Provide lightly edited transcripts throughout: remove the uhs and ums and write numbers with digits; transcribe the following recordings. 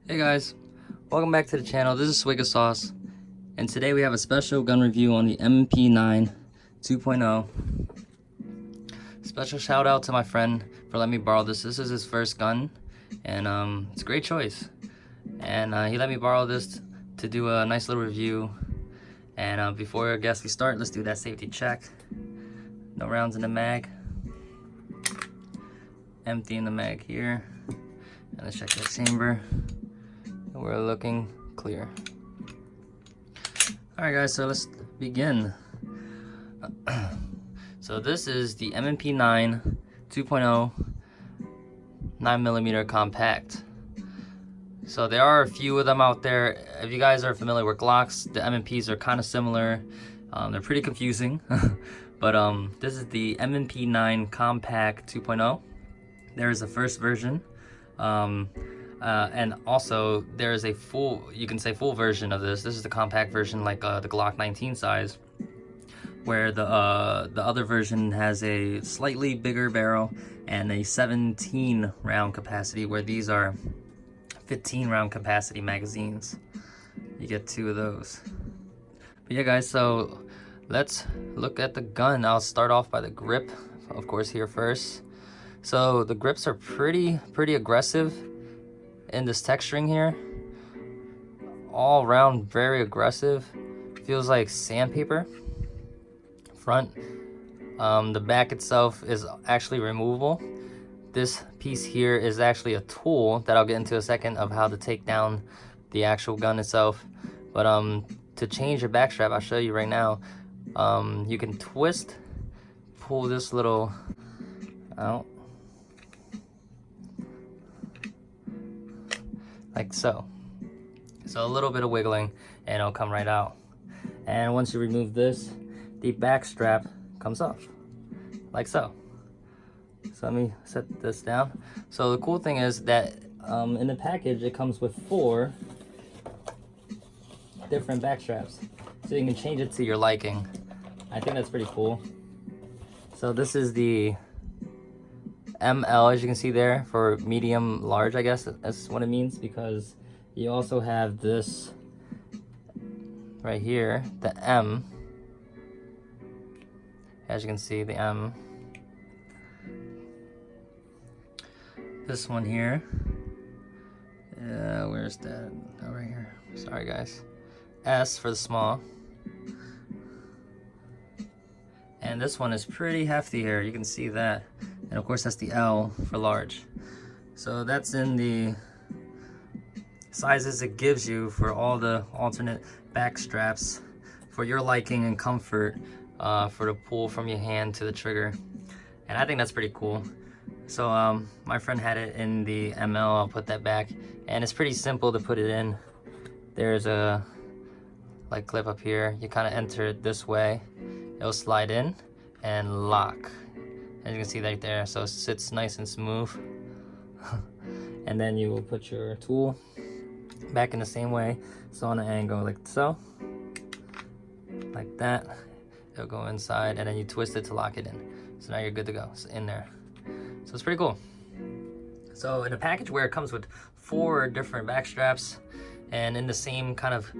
Hey guys, welcome back to the channel. This is Swig of Sauce, and today we have a special gun review on the M&P9 2.0. Special shout out to my friend for letting me borrow this. This is his first gun, and it's a great choice. And he let me borrow this to do a nice little review. And before I guess we start, let's do that safety check. No rounds in the mag. Empty in the mag here. And let's check that chamber. We're looking clear. Alright guys, so let's begin. So this is the M&P9 2.0 9mm compact. So there are a few of them out there. If you guys are familiar with Glocks, the M&Ps are kind of similar. They're pretty confusing. But this is the M&P9 compact 2.0. There is a first version. And also there is a full, you can say full version of this. This is the compact version, like the Glock 19 size, where the other version has a slightly bigger barrel and a 17 round capacity, where these are 15 round capacity magazines. You get two of those. But yeah guys, so let's look at the gun. I'll start off by the grip, of course, here first. So the grips are pretty aggressive in this texturing here. All around very aggressive. Feels like sandpaper. Front. The back itself is actually removable. This piece here is actually a tool that I'll get into a second of how to take down the actual gun itself. But to change your back strap, I'll show you right now. You can twist, pull this little out, like so. So a little bit of wiggling and it'll come right out. And once you remove this, the back strap comes off, like so. So let me set this down. So the cool thing is that in the package it comes with 4 different back straps. So you can change it to your liking. I think that's pretty cool. So this is the ML, as you can see there, for medium large, I guess that's what it means, because you also have this right here, the M. As you can see, the M. This one here, where's that? Oh, right here. Sorry guys. S for the small. And this one is pretty hefty here, you can see that. And of course that's the L for large. So that's in the sizes it gives you for all the alternate back straps for your liking and comfort, for the pull from your hand to the trigger. And I think that's pretty cool. So my friend had it in the ML, I'll put that back. And it's pretty simple to put it in. There's a like clip up here. You kind of enter it this way. It'll slide in and lock. As you can see right there, so it sits nice and smooth. And then you will put your tool back in the same way, so on an angle like so, like that. It'll go inside, and then you twist it to lock it in. So now you're good to go. It's in there. So it's pretty cool. So in a package where it comes with 4 different back straps, and in the same kind of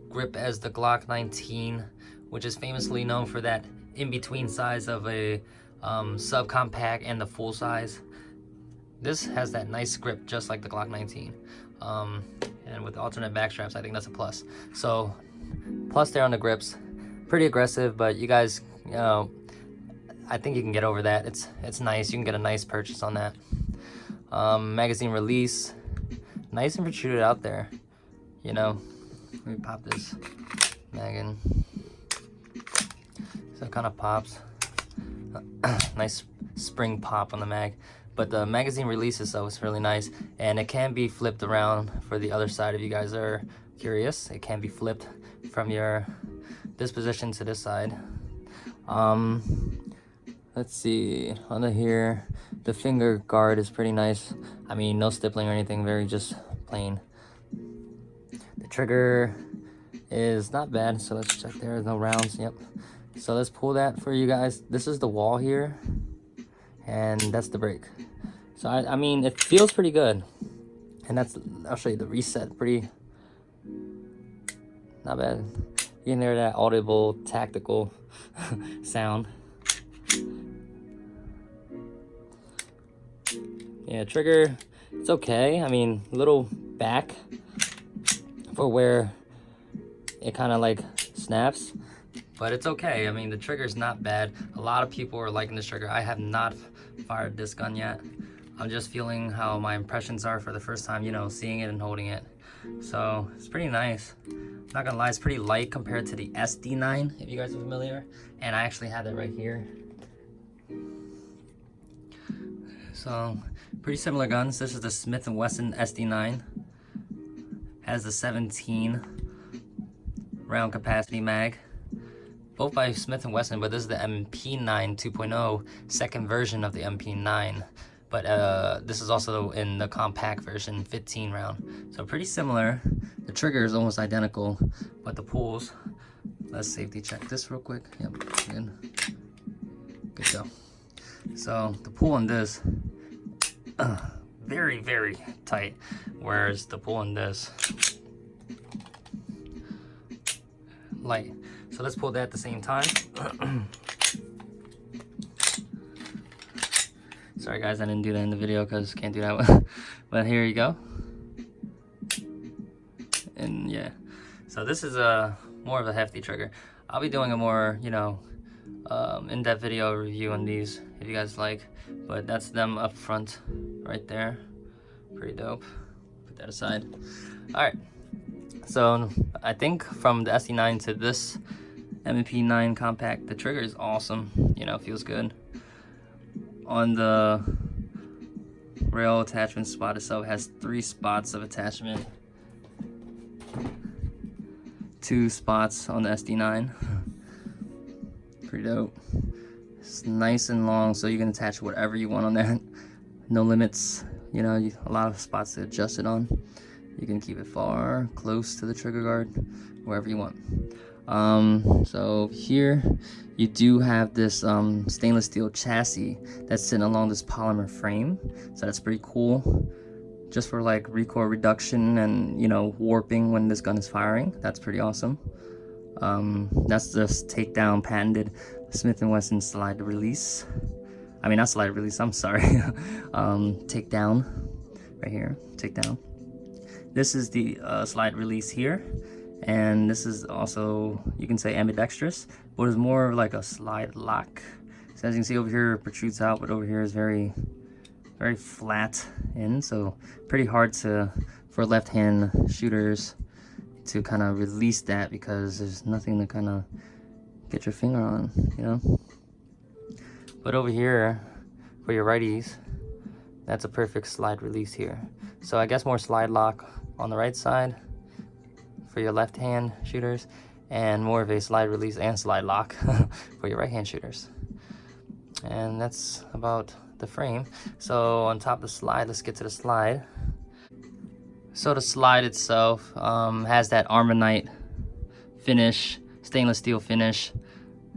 grip as the Glock 19, which is famously known for that in-between size of a subcompact and the full size. This has that nice grip just like the Glock 19. And with alternate back straps, I think that's a plus. So plus there on the grips, pretty aggressive, but you guys, you know, I think you can get over that. It's nice. You can get a nice purchase on that. Magazine release, nice and protruded out there. You know, let me pop this mag in. So it kind of pops. Nice spring pop on the mag. But the magazine release itself is really nice, and it can be flipped around for the other side if you guys are curious. It can be flipped from this position to this side. Let's see, under here, the finger guard is pretty nice. I mean, no stippling or anything, very just plain. The trigger is not bad, so let's check there. No rounds. Yep. So let's pull that for you guys. This is the wall here, and that's the brake. So I mean, it feels pretty good. And that's, I'll show you the reset, pretty, not bad. You can hear that audible, tactical sound. Yeah, trigger, it's okay. I mean, little back for where it kind of like snaps, but it's okay. I mean, the trigger's not bad. A lot of people are liking this trigger. I have not fired this gun yet. I'm just feeling how my impressions are for the first time, you know, seeing it and holding it. So it's pretty nice. Not gonna lie, it's pretty light compared to the SD9, if you guys are familiar. And I actually have that right here. So pretty similar guns. This is the Smith&Wesson SD9. Has the 17 round capacity mag. Both by Smith&Wesson, but this is the M&P9 2.0, second version of the MP9. But this is also in the compact version, 15 round. So pretty similar. The trigger is almost identical, but the pulls, let's safety check this real quick. Yep, good go. So the pull on this, very, very tight, whereas the pull on this, light. So let's pull that at the same time. Sorry guys, I didn't do that in the video because can't do that. But here you go. And yeah, so this is a more of a hefty trigger. I'll be doing a more, you know, in-depth video review on these if you guys like. But that's them up front right there. Pretty dope. Put that aside. All right. So I think from the SD9 to this M&P9 compact, the trigger is awesome. You know, feels good. On the rail attachment spot itself, it has 3 spots of attachment. 2 spots on the SD9. Pretty dope. It's nice and long, so you can attach whatever you want on that. No limits. You know, a lot of spots to adjust it on. You can keep it far, close to the trigger guard, wherever you want. So here you do have this stainless steel chassis that's sitting along this polymer frame, so that's pretty cool, just for like recoil reduction and, you know, warping when this gun is firing. That's pretty awesome. That's just takedown patented Smith&Wesson slide release. I mean, not slide release, I'm sorry. Takedown right here, takedown. This is the slide release here, and this is also, you can say, ambidextrous, but it's more like a slide lock. So as you can see over here, it protrudes out, but over here is very, very flat in, so pretty hard for left-hand shooters to kind of release that because there's nothing to kind of get your finger on, you know. But over here, for your righties, that's a perfect slide release here. So I guess more slide lock on the right side for your left hand shooters, and more of a slide release and slide lock for your right hand shooters. And that's about the frame. So on top of the slide, let's get to the slide. So the slide itself has that Armonite finish, stainless steel finish.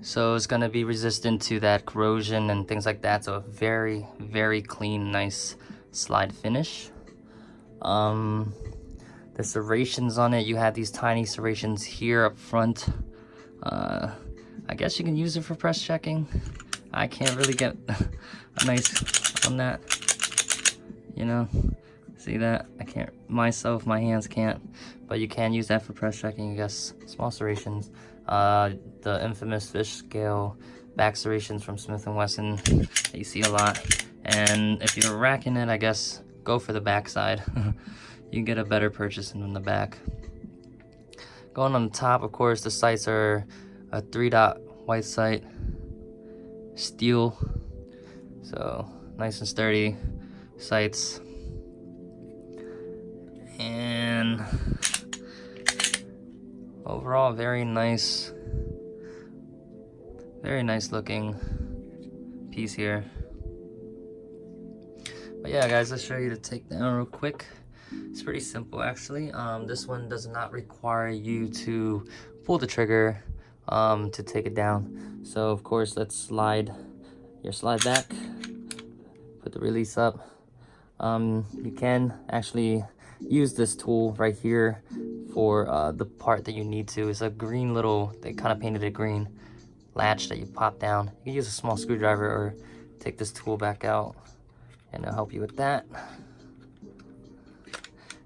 So it's gonna be resistant to that corrosion and things like that. So a very, very clean, nice slide finish. The serrations on it, you have these tiny serrations here up front. I guess you can use it for press checking. I can't really get a nice on that, you know. See that? I can't myself, my hands can't, but you can use that for press checking. I guess small serrations. The infamous fish scale back serrations from Smith&Wesson that you see a lot. And if you're racking it, I guess go for the back side. You can get a better purchase than on the back. Going on the top, of course, the sights are a 3-dot white sight, steel, so nice and sturdy sights. And overall, very nice looking piece here. But yeah, guys, let's show you the takedown real quick. It's pretty simple, actually. This one does not require you to pull the trigger to take it down. So of course, let's slide your slide back, put the release up. You can actually use this tool right here for the part that you need to. It's a green little, they kind of painted it green, latch that you pop down. You can use a small screwdriver or take this tool back out and it'll help you with that.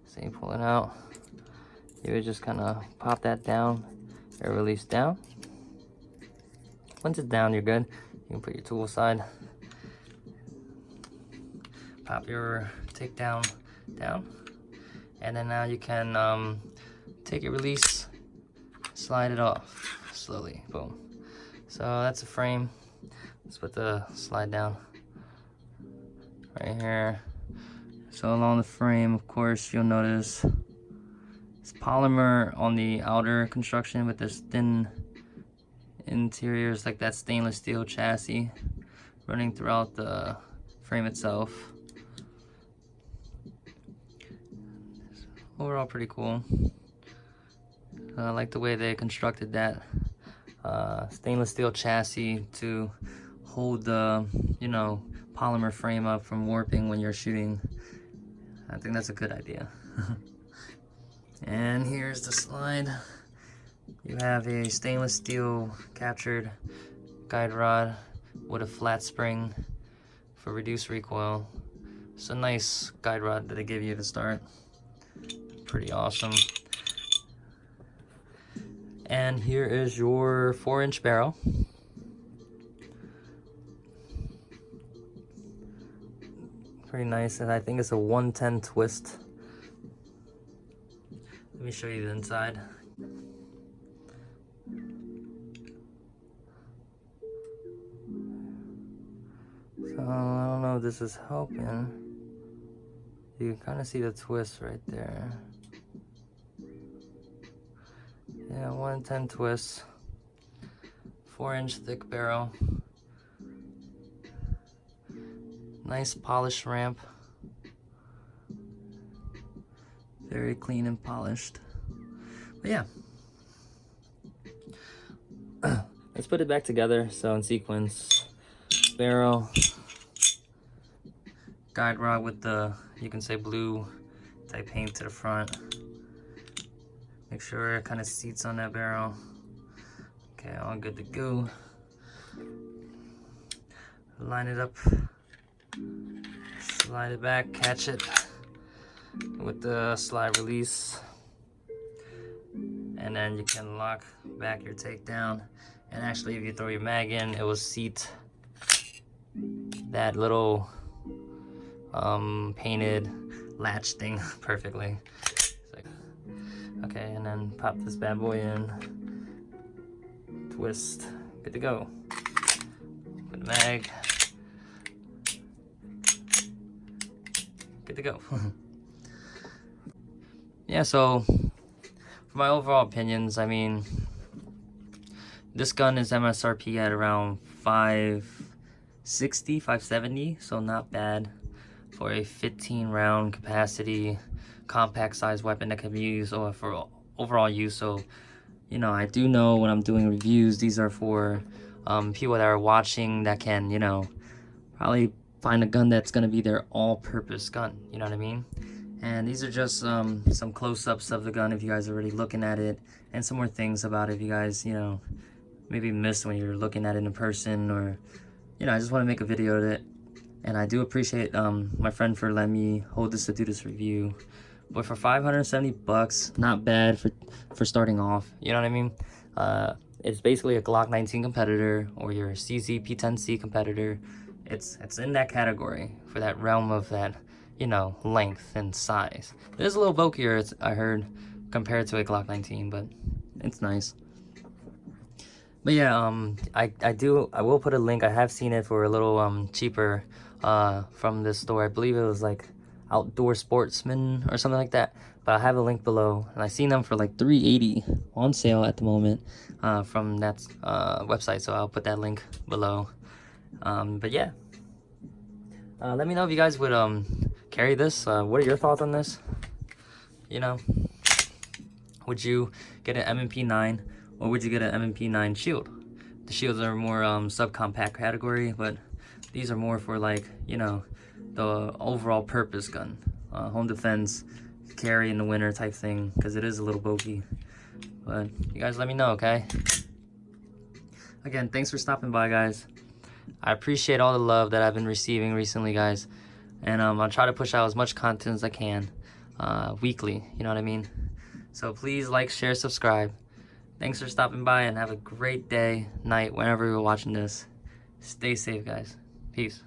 So you pull it out, you would just kind of pop that down or release down. Once it's down, you're good. You can put your tool aside. Pop your takedown down. And then now you can take it, release, slide it off slowly, boom. So that's a frame. Let's put the slide down right here. So along the frame, of course, you'll notice it's polymer on the outer construction with this thin interior. It's like that stainless steel chassis running throughout the frame itself. Overall pretty cool. I like the way they constructed that stainless steel chassis to hold the, you know, polymer frame up from warping when you're shooting. I think that's a good idea. And here's the slide. You have a stainless steel captured guide rod with a flat spring for reduced recoil. It's a nice guide rod that they give you to start. Pretty awesome. And here is your 4-inch barrel. Pretty nice, and I think it's a 110 twist. Let me show you the inside. So I don't know if this is helping. You can kind of see the twist right there. Yeah, 110 twists, 4-inch thick barrel, nice polished ramp, very clean and polished. But yeah, let's put it back together. So in sequence, barrel, guide rod with the, you can say blue type paint to the front. Make sure it kind of seats on that barrel. Okay, all good to go. Line it up, slide it back, catch it with the slide release, and then you can lock back your takedown. And actually, if you throw your mag in, it will seat that little painted latch thing perfectly. Okay, and then pop this bad boy in, twist, good to go. Put the mag, good to go. Yeah, so for my overall opinions, I mean, this gun is MSRP at around $560, $570, so not bad for a 15 round capacity compact size weapon that can be used for overall use. So, you know, I do know when I'm doing reviews, these are for people that are watching that can, you know, probably find a gun that's gonna be their all-purpose gun, you know what I mean? And these are just some close-ups of the gun if you guys are already looking at it, and some more things about it if you guys, you know, maybe missed when you're looking at it in person, or, you know, I just want to make a video of it. And I do appreciate my friend for letting me hold this to do this review. But for $570, not bad for starting off. You know what I mean? It's basically a Glock 19 competitor or your CZ P10C competitor. It's in that category for that realm of that, you know, length and size. It is a little bulkier, I heard, compared to a Glock 19, but it's nice. But yeah, I will put a link. I have seen it for a little cheaper from this store. I believe it was like Outdoor Sportsman or something like that, but I have a link below, and I seen them for like $380 on sale at the moment from that website, so I'll put that link below. But yeah, let me know if you guys would carry this. What are your thoughts on this? You know, would you get an M&P 9 or would you get an M&P 9 shield? The shields are more subcompact category, but these are more for, like, you know, the overall purpose gun, home defense, carry in the winter type thing, because it is a little bulky. But you guys let me know, okay? Again, thanks for stopping by, guys. I appreciate all the love that I've been receiving recently, guys. And I'll try to push out as much content as I can weekly, you know what I mean? So please like, share, subscribe. Thanks for stopping by, and have a great day, night, whenever you're watching this. Stay safe, guys. Peace.